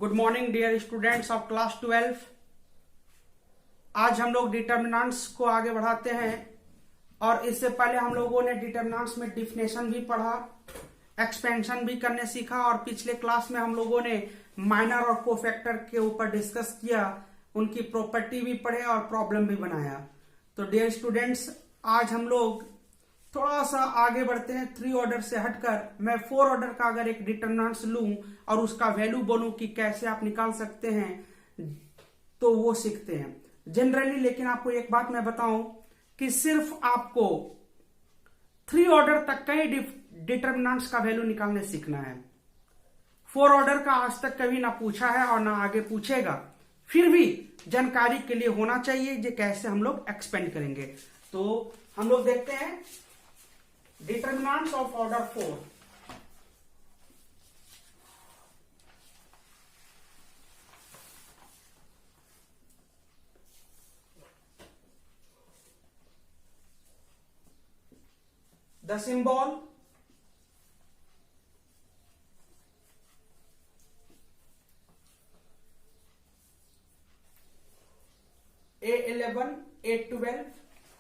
Good morning dear students of class 12। आज हम लोग डिटर्मिनेंट्स को आगे बढ़ाते हैं और इससे पहले हम लोगों ने डिटर्मिनेंट्स में डिफिनेशन भी पढ़ा, एक्सपेंशन भी करने सीखा और पिछले क्लास में हम लोगों ने माइनर और कोफैक्टर के ऊपर डिस्कस किया, उनकी प्रॉपर्टी भी पढ़े और प्रॉब्लम भी बनाया। तो डियर स्टूडेंट्स, आज हम लोग थोड़ा सा आगे बढ़ते हैं। 3 ऑर्डर से हटकर मैं 4 ऑर्डर का अगर एक डिटर्मिनेंट्स लूं और उसका वैल्यू बोलूं कि कैसे आप निकाल सकते हैं, तो वो सीखते हैं जनरली। लेकिन आपको एक बात मैं बताऊं कि सिर्फ आपको 3 ऑर्डर तक का ही डिटर्मिनेंट्स का वैल्यू निकालने सीखना है। 4 ऑर्डर का आज तक कभी ना पूछा है और ना आगे पूछेगा, फिर भी जानकारी के लिए होना चाहिए कि कैसे हम लोग एक्सपेंड करेंगे। तो हम लोग देखते हैं determinants of order 4। The symbol A11, A12,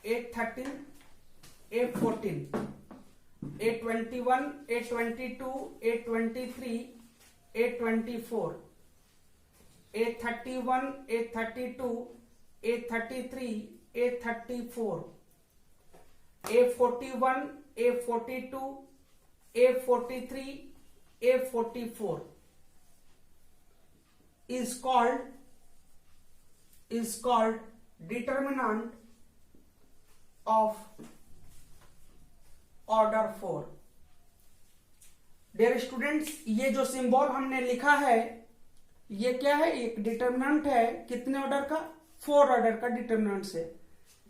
A13, A14, A21, A22, A23, A24, A31, A32, A33, A34, A41, A42, A43, A44 is called determinant of order 4। Dear students, ये जो सिंबल हमने लिखा है ये क्या है? एक डिटर्मिनेंट है। कितने ऑर्डर का? 4 ऑर्डर का डिटर्मिनेंट है,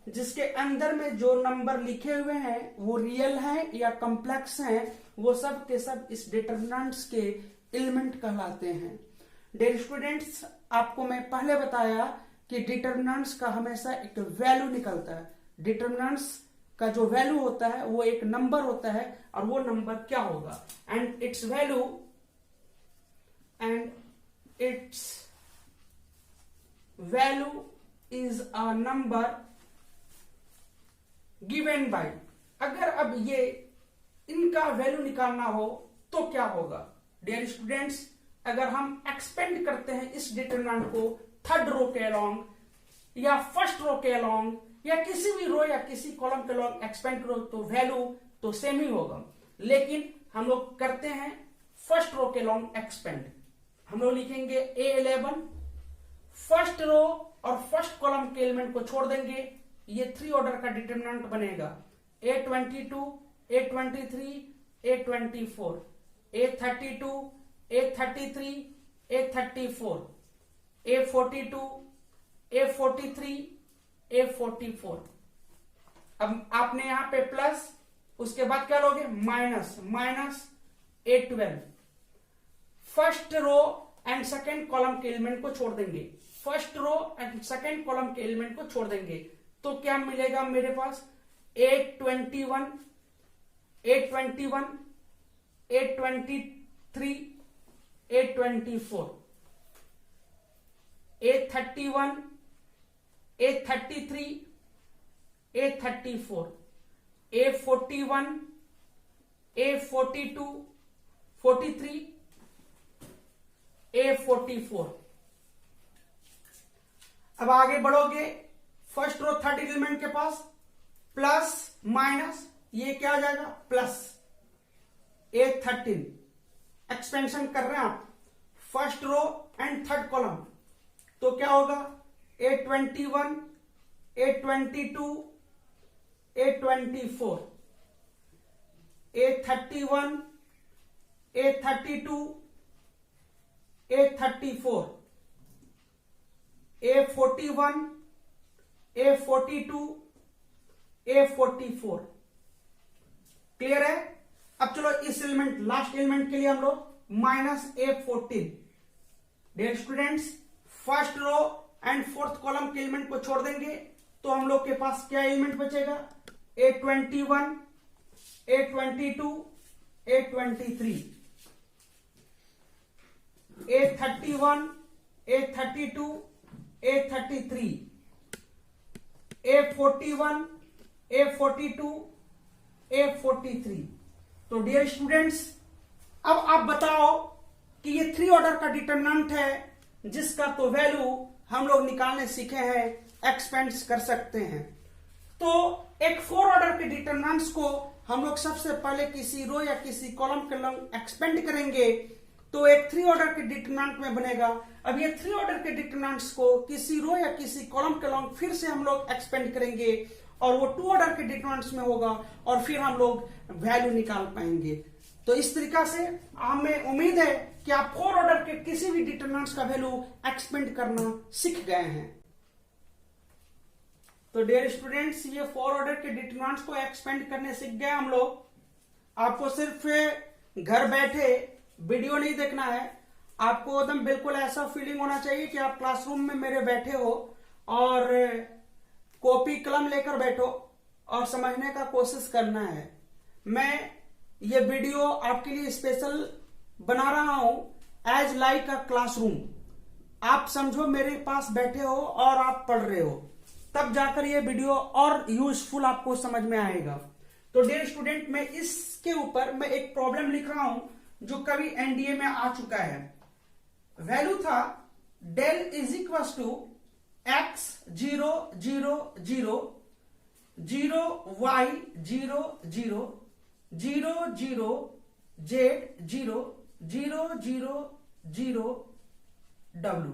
जिसके अंदर में जो नंबर लिखे हुए हैं वो रियल हैं या कॉम्प्लेक्स हैं, वो सब के सब इस डिटर्मिनेंट्स के एलिमेंट कहलाते हैं। डियर स्टूडेंट्स, आपको मैं पहले बताया कि डिटर्मिनेंट्स का हमेशा एक वैल्यू निकलता है। डिटर्मिनेंट्स का जो वैल्यू होता है वो एक नंबर होता है और वो नंबर क्या होगा? And it's value is a number given by. अगर अब ये इनका वैल्यू निकालना हो तो क्या होगा? डियर स्टूडेंट्स, अगर हम एक्सपेंड करते हैं इस डिटर्मिनेंट को थर्ड रो के अलोंग या फर्स्ट रो के अलोंग या किसी भी रो या किसी कॉलम के अलोंग एक्सपेंड करो तो वैल्यू तो सेम ही होगा। लेकिन हम लोग करते हैं फर्स्ट रो के अलोंग एक्सपेंड। हम लोग लिखेंगे A11, फर्स्ट रो और फर्स्ट कॉलम के एलिमेंट को छोड़ देंगे, ये 3 ऑर्डर का डिटर्मिनेंट बनेगा। A22, A23, A24, A32, A33, A34, A42, A43, A44। अब आपने यहां पे प्लस, उसके बाद क्या लोगे? Minus A12। First row and second column के एलिमेंट को छोड़ देंगे, first row and second column के एलिमेंट को छोड़ देंगे, तो क्या मिलेगा मेरे पास? A21, A21, A23, A24, A31, A33, A34, A41, A42, 43, A44। अब आगे बढ़ोगे, फर्स्ट रो थर्ड एलिमेंट के पास प्लस माइनस, ये क्या आ जाएगा? Plus A13। एक्सपेंशन कर रहे हैं आप first row and third column, तो क्या होगा? A21, A22, A24, A31, A32, A34, A41, A42, A44। Clear है? अब चलो इस एलिमेंट, लास्ट एलिमेंट के लिए हम लोग minus A14। Dear students, first row and fourth column के एलिमेंट को छोड़ देंगे तो हम लोग के पास क्या एलिमेंट बचेगा? A21, A22, A23। A31, A32, A33, A41, A42, A43। तो डियर स्टूडेंट्स, अब आप बताओ कि ये 3 ऑर्डर का डिटरमिनेंट है जिसका तो वैल्यू हम लोग निकालने सीखे हैं, एक्सपेंड कर सकते हैं। तो एक 4 ऑर्डर के डिटरमिनेंट्स को हम लोग सबसे पहले किसी रो या किसी कॉलम के लॉन्ग एक्सपेंड करेंगे तो एक 3 ऑर्डर के डिटरमिनेंट में बनेगा। अब ये 3 ऑर्डर के डिटरमिनेंट्स को किसी रो या किसी कॉलम के लॉन्ग फिर से हम लोग एक्सपेंड करेंगे और वो 2 ऑर्डर के डिटरमिनेंट्स में होगा और फिर हम लोग वैल्यू निकाल पाएंगे। तो इस तरीका से हमें उम्मीद है कि आप 4 ऑर्डर के किसी भी डिटरमिनेंट्स का वैल्यू एक्सपेंड करना सीख गए हैं। तो डियर स्टूडेंट्स, ये 4 ऑर्डर के डिटरमिनेंट्स को एक्सपेंड करने सीख गए हम लोग। आपको सिर्फ घर बैठे वीडियो नहीं देखना है, आपको एकदम बिल्कुल ऐसा फीलिंग होना चाहिए कि आप क्लासरूम में मेरे बैठे हो और कॉपी कलम लेकर बैठो और समझने का कोशिश करना है। मैं ये वीडियो आपके लिए स्पेशल बना रहा हूं एज लाइक अ क्लासरूम। आप समझो मेरे पास बैठे हो और आप पढ़ रहे हो, तब जाकर ये वीडियो और यूजफुल आपको समझ में आएगा। तो डियर स्टूडेंट, मैं इसके ऊपर मैं एक प्रॉब्लम लिख रहा हूं जो कभी एनडीए में आ चुका है। वैल्यू था del is equal to x 0 0 0 0 y 0 0 0 0 z 0 0 0 0 w।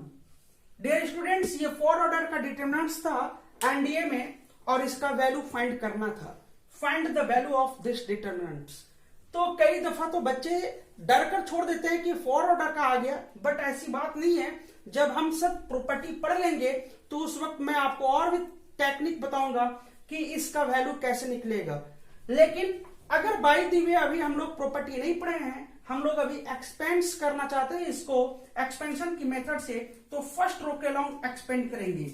Dear students, ये 4 ऑर्डर का डिटरमिनेंट्स था एनडीए में और इसका वैल्यू फाइंड करना था। Find the value of this determinants. तो कई दफा तो बच्चे डर कर छोड़ देते हैं कि 4 ऑर्डर का आ गया, बट ऐसी बात नहीं है। जब हम सब प्रॉपर्टी पढ़ लेंगे तो उस वक्त मैं आपको और भी टेक्निक बताऊंगा कि इसका वैल्यू कैसे निकलेगा। लेकिन अगर बाय द वे अभी हम लोग प्रॉपर्टी नहीं पढ़े हैं, हम लोग अभी एक्सपेंड करना चाहते हैं इसको एक्सपेंशन की मेथड से, तो फर्स्ट रो के लॉन्ग एक्सपेंड करेंगे।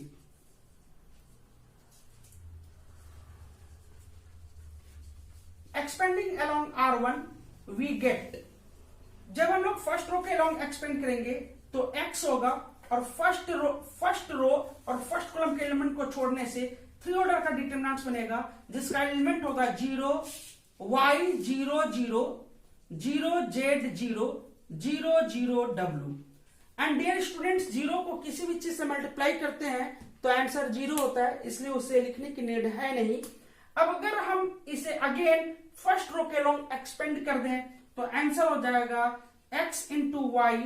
Expanding along R1 we get, जब हम लोग फर्स्ट रो के लॉन्ग एक्सपेंड करेंगे तो x होगा और फर्स्ट रो और फर्स्ट कॉलम के एलिमेंट को छोड़ने से 3 ऑर्डर का डिटरमिनेंट्स बनेगा जिसका एलिमेंट होगा 0 y 0 0 0 z 0 0 0 w। And dear students, 0 को किसी भी चीज से मल्टीप्लाई करते हैं तो आंसर 0 होता है, इसलिए उसे लिखने की नीड है नहीं। अब अगर हम इसे अगेन फर्स्ट रो के लॉन्ग एक्सपेंड कर दें तो आंसर हो जाएगा x into Y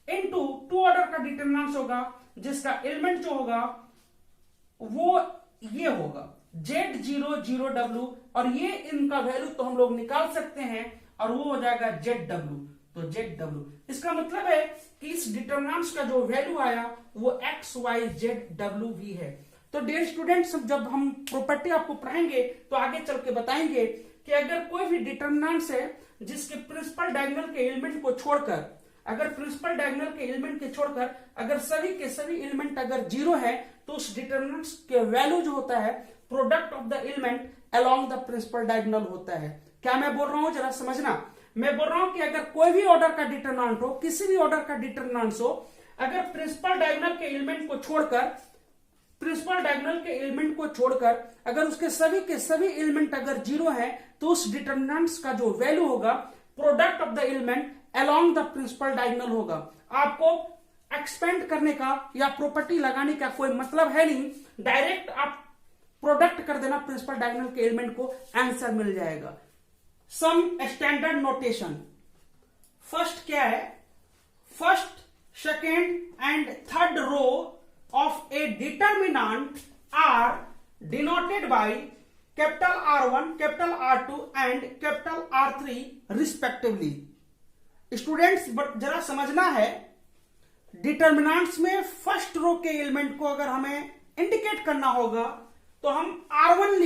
into 2 order का डिटरमिनेंट्स होगा जिसका एलिमेंट जो होगा वो ये होगा z 0 0 w, और ये इनका वैल्यू तो हम लोग निकाल सकते हैं और वो हो जाएगा zw। तो zw इसका मतलब है कि इस डिटरमिनेंट्स का जो वैल्यू आया वो x y z w भी है। तो डियर स्टूडेंट्स, जब हम प्रॉपर्टी आपको पढ़ाएंगे तो आगे चल के बताएंगे कि अगर कोई भी डिटरमिनेंट्स है जिसके प्रिंसिपल डायगोनल के एलिमेंट को छोड़कर, अगर प्रिंसिपल डायगोनल के एलिमेंट के छोड़कर अगर सभी के सभी एलिमेंट अगर 0 है तो उस डिटरमिनेंट्स के वैल्यू जो होता है product of the element along the principal diagonal होता है। क्या मैं बोल रहा हूं जरा समझना। मैं बोल रहा हूं कि अगर कोई भी ऑर्डर का डिटरमिनेंट हो, किसी भी ऑर्डर का डिटरमिनेंट हो, अगर प्रिंसिपल डायगोनल के एलिमेंट को छोड़कर अगर उसके सभी के सभी एलिमेंट अगर 0 है तो उस डिटरमिनेंट्स का जो वैल्यू होगा product of the element along the principal diagonal होगा। आपको एक्सपेंड करने का या प्रॉपर्टी लगाने का कोई मतलब है नहीं, डायरेक्ट आप प्रोडक्ट कर देना प्रिंसिपल डायगोनल के एलिमेंट को, आंसर मिल जाएगा। Some standard notation. फर्स्ट क्या है? First, second and third row of a determinant are denoted by capital R1, capital R2 and capital R3 respectively। Students जरा समझना है, डिटरमिनेंट्स में फर्स्ट रो के एलिमेंट को अगर हमें इंडिकेट करना होगा तो हम R1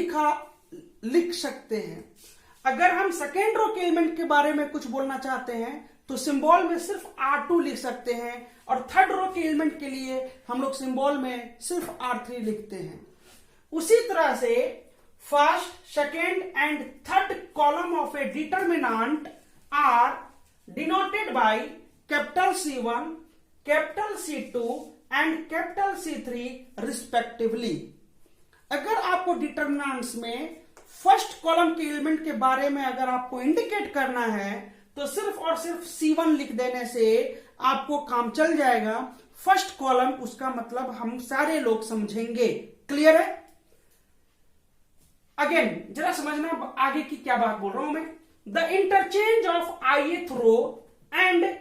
लिख सकते हैं। अगर हम सेकेंड रो के एलिमेंट के बारे में कुछ बोलना चाहते हैं तो सिंबल में सिर्फ R2 लिख सकते हैं, और थर्ड रो के एलिमेंट के लिए हम लोग सिंबल में सिर्फ R3 लिखते हैं। उसी तरह से first, second and third column of a determinant are denoted by capital C1, capital C2 and capital C3 respectively. अगर आपको डिटरमिनेंट्स में फर्स्ट कॉलम के एलिमेंट के बारे में अगर आपको इंडिकेट करना है तो सिर्फ और सिर्फ C1 लिख देने से आपको काम चल जाएगा। फर्स्ट कॉलम उसका मतलब हम सारे लोग समझेंगे। क्लियर है? अगेन जरा समझना आगे की क्या बात बोल रहा हूं मैं। The interchange of ith row and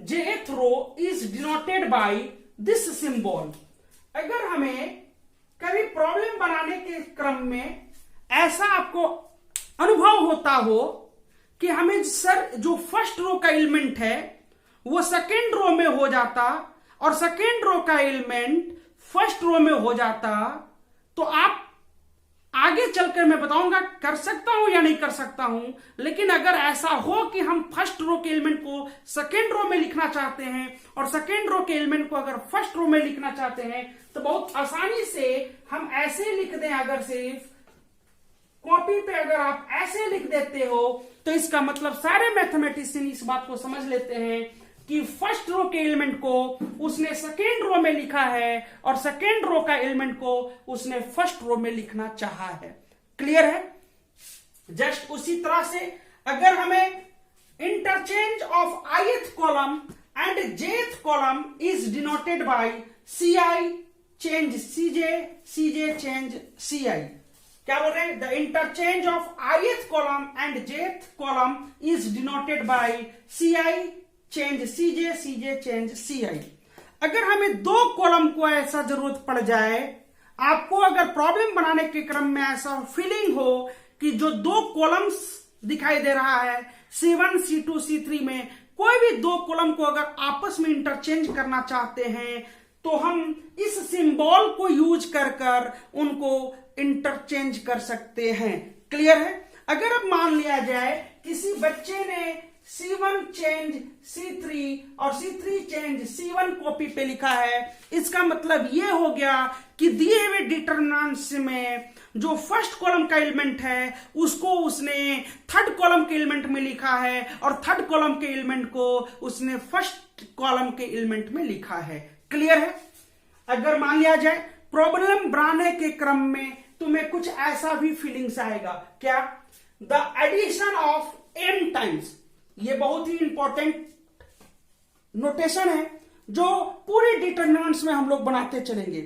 jth row is denoted by this symbol. अगर हमें कभी प्रॉब्लम बनाने के क्रम में ऐसा आपको अनुभव होता हो कि हमें सर जो फर्स्ट रो का एलिमेंट है वो सेकेंड रो में हो जाता और सेकेंड रो का एलिमेंट फर्स्ट रो में हो जाता, तो आप आगे चलकर मैं बताऊंगा कर सकता हूं या नहीं कर सकता हूं, लेकिन अगर ऐसा हो कि हम फर्स्ट रो के एलिमेंट को सेकेंड रो में लिखना चाहते हैं और सेकेंड रो के एलिमेंट को अगर फर्स्ट रो में लिखना चाहते हैं तो बहुत आसानी से हम ऐसे लिख दें। अगर सिर्फ कॉपी पे अगर आप ऐसे लिख देते हो तो इसका मतलब सारे मैथमेटिशियन इस बात को समझ लेते हैं कि फर्स्ट रो के एलिमेंट को उसने सेकेंड रो में लिखा है और सेकेंड रो का एलिमेंट को उसने फर्स्ट रो में लिखना चाहा है। क्लियर है? जस्ट उसी तरह से अगर हमें interchange of ith column and jth column is denoted bye ci change cj, cj change ci। क्या बोल रहे हैं? The interchange of ith column and jth column is denoted bye ci change cj, cj change ci। अगर हमें दो column को ऐसा जरूरत पड़ जाए, आपको अगर प्रॉब्लम बनाने के क्रम में ऐसा फीलिंग हो कि जो दो कॉलम्स दिखाई दे रहा है C1, C2, C3 में कोई भी दो कॉलम को अगर आपस में इंटरचेंज करना चाहते हैं तो हम इस सिंबल को यूज कर उनको इंटरचेंज कर सकते हैं। क्लियर है? अगर अब मान लिया जाए किसी बच्चे ने C1 चेंज C3 और C3 चेंज C1 कॉपी पे लिखा है, इसका मतलब यह हो गया कि दिए हुए डिटरमिनेंट्स में जो फर्स्ट कॉलम का एलिमेंट है उसको उसने थर्ड कॉलम के एलिमेंट में लिखा है और थर्ड कॉलम के एलिमेंट को उसने फर्स्ट कॉलम के एलिमेंट में लिखा है। क्लियर है? अगर मान लिया जाए प्रॉब्लम बनाने के क्रम में तुम्हें कुछ ऐसा भी फीलिंग्स आएगा, क्या? The addition of m times. ये बहुत ही इंपॉर्टेंट नोटेशन है जो पूरे डिटरमिनेंट्स में हम लोग बनाते चलेंगे।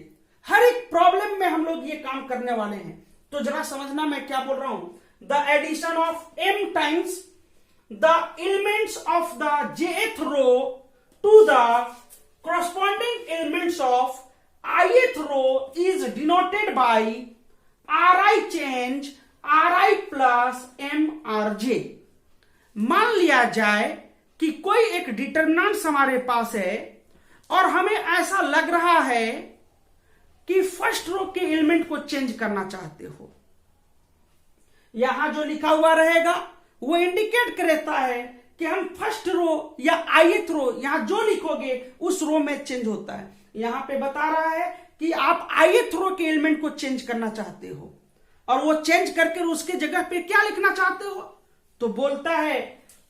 हर एक प्रॉब्लम में हम लोग ये काम करने वाले हैं, तो जरा समझना मैं क्या बोल रहा हूं। The addition of m times the elements of the jth row to the corresponding elements of ith row is denoted by ri change ri plus mrj। मान लिया जाए कि कोई एक डिटरमिनेंट्स हमारे पास है और हमें ऐसा लग रहा है कि फर्स्ट रो के एलिमेंट को चेंज करना चाहते हो। यहां जो लिखा हुआ रहेगा वो इंडिकेट करता है कि हम फर्स्ट रो या ith रो यहां जो लिखोगे उस रो में चेंज होता है। यहां पे बता रहा है कि आप ith रो के एलिमेंट को चेंज करना चाहते हो और वो चेंज करके उसके जगह पे क्या लिखना चाहते हो, तो बोलता है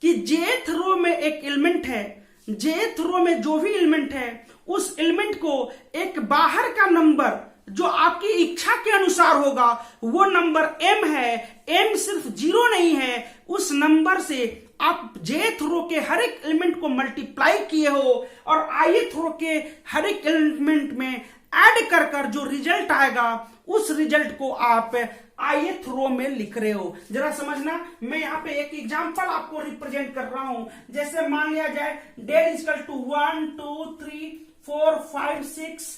कि jth रो में एक एलिमेंट है, jth रो में जो भी एलिमेंट है उस एलिमेंट को एक बाहर का नंबर जो आपकी इच्छा के अनुसार होगा, वो नंबर m है, m सिर्फ 0 नहीं है, उस नंबर से आप jth रो के हर एक एलिमेंट को मल्टीप्लाई किए हो और ith रो के हर एक एलिमेंट में ऐड कर जो रिजल्ट आएगा उस रिजल्ट को आप ith रो में लिख रहे हो। जरा समझना, मैं यहाँ पे एक एग्जांपल आपको रिप्रेजेंट कर रहा हूं। जैसे मान लिया जाए डेल इक्वल टू 1 2 3 4 5 6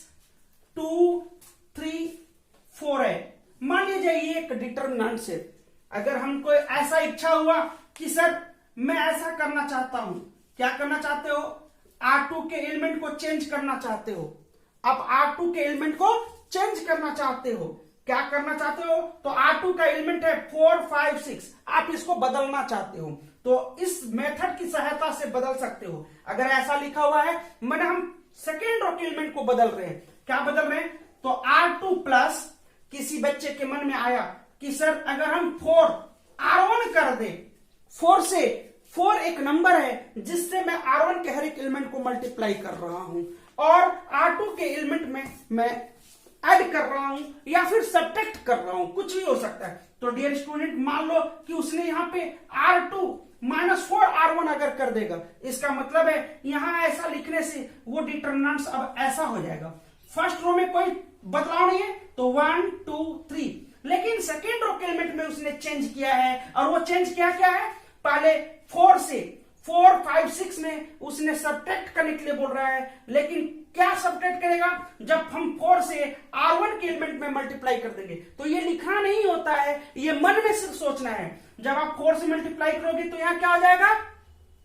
2 3 4 है। मान लीजिए ये एक डिटरमिनेंट है। अगर हमको ऐसा इच्छा हुआ कि सर मैं ऐसा करना चाहता हूं, क्या करना चाहते हो? R2 के एलिमेंट को चेंज करना चाहते हो। अब R2 के एलिमेंट को चेंज करना चाहते हो, क्या करना चाहते हो? तो R2 का एलिमेंट है 4 5 6, आप इसको बदलना चाहते हो तो इस मेथड की सहायता से बदल सकते हो। अगर ऐसा लिखा हुआ है मैंने हम सेकेंड रो के एलिमेंट को बदल रहे हैं, क्या बदल रहे हैं? तो R2 प्लस किसी बच्चे के मन में आया कि सर अगर हम 4 R1 कर दे, 4 से 4 एक नंबर है जिससे मैं R1 के हर एक एलिमेंट को मल्टीप्लाई कर रहा हूं और R2 के एलिमेंट में मैं ऐड कर रहा हूं या फिर सब्ट्रैक्ट कर रहा हूं, कुछ भी हो सकता है। तो डियर स्टूडेंट, मान लो कि उसने यहां पे R2 -4 R1 अगर कर देगा, इसका मतलब है यहां ऐसा लिखने से वो डिटरमिनेंट्स अब ऐसा हो जाएगा। फर्स्ट रो में कोई बदलाव नहीं है तो 1 2 3, लेकिन सेकेंड रो के एलिमेंट में उसने चेंज किया है और वो चेंज क्या क्या है, पहले 4 से 4 5 6 में उसने सब्ट्रैक्ट करने के लिए बोल रहा है, लेकिन क्या सब्ट्रैक्ट करेगा, जब हम 4 से R1 के एलिमेंट में मल्टीप्लाई कर देंगे। तो ये लिखना नहीं होता है, ये मन में सिर्फ सोचना है। जब आप 4 से मल्टीप्लाई करोगे तो यहां क्या हो जाएगा,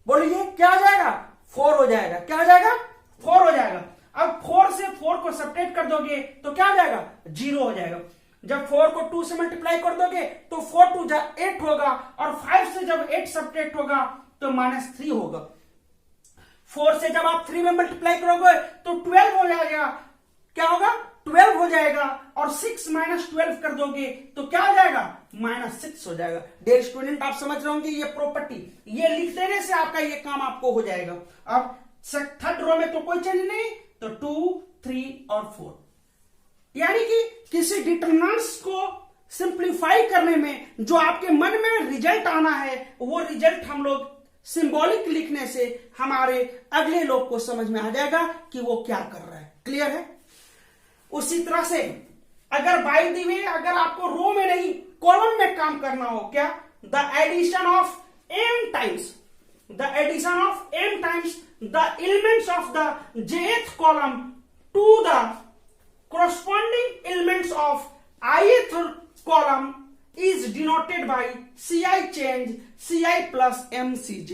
बोलिए क्या हो जाएगा, 4 हो जाएगा। क्या हो जाएगा, 4 हो जाएगा। अब 4 से 4 को सब्ट्रैक्ट कर दोगे तो क्या हो जाएगा, 0 हो जाएगा। जब 4 को 2 से मल्टीप्लाई कर दोगे तो 4 2 8 होगा और 5 से जब 8 सब्ट्रैक्ट होगा तो -3 होगा। 4 से जब आप 3 में मल्टीप्लाई करोगे तो 12 हो जाएगा। क्या होगा, 12 हो जाएगा और 6 - 12 कर दोगे तो क्या हो जाएगा, -6 हो जाएगा। डियर स्टूडेंट, आप समझ रहे होंगे ये प्रॉपर्टी, ये लिख देने से आपका ये काम आपको हो जाएगा। अब थर्ड रो में तो कोई चेंज नहीं, तो 2 3 और 4, यानी कि किसी डिटरमिनेंट्स को सिंप्लीफाई करने में जो आपके मन में रिजल्ट आना है, वो रिजल्ट हम लोग सिंबॉलिक लिखने से हमारे अगले लोग को समझ में आ जाएगा कि वो क्या कर रहा है। क्लियर है। उसी तरह से अगर बाय द वे अगर आपको रो में नहीं कॉलम में काम करना हो, क्या, the addition of m times the elements of the jth column to the corresponding elements of ith column is denoted by ci change ci plus mcj।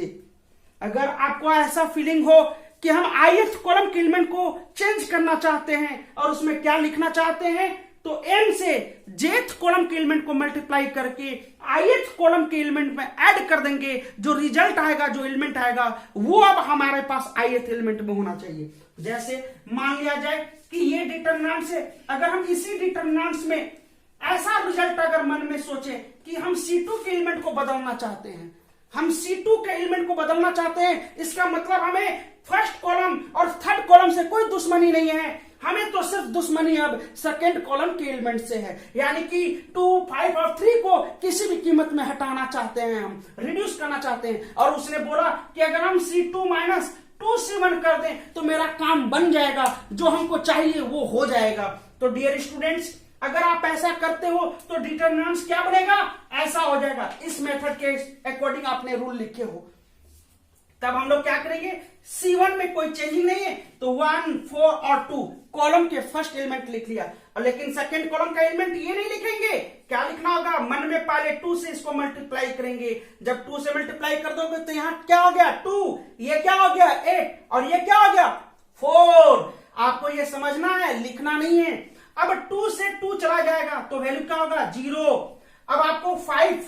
अगर आपको ऐसा फीलिंग हो कि हम ith कॉलम के एलिमेंट को चेंज करना चाहते हैं और उसमें क्या लिखना चाहते हैं, तो m से jth कॉलम के एलिमेंट को मल्टीप्लाई करके ith कॉलम के एलिमेंट में ऐड कर देंगे। जो रिजल्ट आएगा, जो एलिमेंट आएगा, वो अब हमारे पास ith एलिमेंट में होना चाहिए। जैसे मान लिया जाए कि ये डिटरमिनेंट्स है, अगर हम इसी डिटरमिनेंट्स में ऐसा रिजल्ट अगर मन में सोचें कि हम C2 के एलिमेंट को बदलना चाहते हैं, हम C2 के एलिमेंट को बदलना चाहते हैं, इसका मतलब हमें फर्स्ट कॉलम और थर्ड कॉलम से कोई दुश्मनी नहीं है, हमें तो सिर्फ दुश्मनी अब सेकेंड कॉलम के एलिमेंट से है। यानी कि 2 5 और 3 को किसी भी कीमत में हटाना चाहते हैं, हम रिड्यूस करना चाहते हैं। और उसने बोला कि अगर हम C2 - 2C1 कर दें तो मेरा काम बन जाएगा, जो हमको चाहिए वो हो जाएगा। तो डियर स्टूडेंट्स, अगर आप ऐसा करते हो तो डिटरमिनेंट्स क्या बनेगा, ऐसा हो जाएगा। इस मेथड के अकॉर्डिंग आपने रूल लिखे हो, तब हम लोग क्या करेंगे, C1 में कोई चेंजिंग नहीं है तो 1 4 और 2 कॉलम के फर्स्ट एलिमेंट लिख लिया, और लेकिन सेकंड कॉलम का एलिमेंट ये नहीं लिखेंगे। क्या लिखना होगा, मन में पहले 2 से इसको मल्टीप्लाई करेंगे। जब 2 से मल्टीप्लाई कर दोगे तो यहां क्या हो गया, 2, ये क्या हो गया 8 और ये क्या हो गया 4। आपको ये समझना है, लिखना नहीं है। अब 2 से 2 चला जाएगा तो वैल्यू क्या होगा, 0। अब आपको 5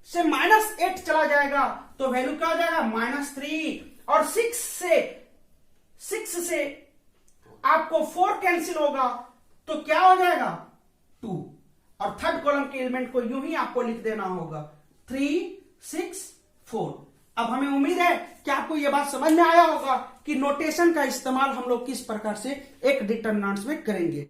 से -8 चला जाएगा तो वैल्यू क्या हो जाएगा, -3। और 6 से आपको 4 कैंसिल होगा तो क्या हो जाएगा, 2। और थर्ड कॉलम के एलिमेंट को यूं ही आपको लिख देना होगा, 3 6 4। अब हमें उम्मीद है कि आपको यह बात समझ में आया होगा कि नोटेशन का इस्तेमाल हम लोग किस प्रकार से एक डिटरमिनेंट्स में करेंगे।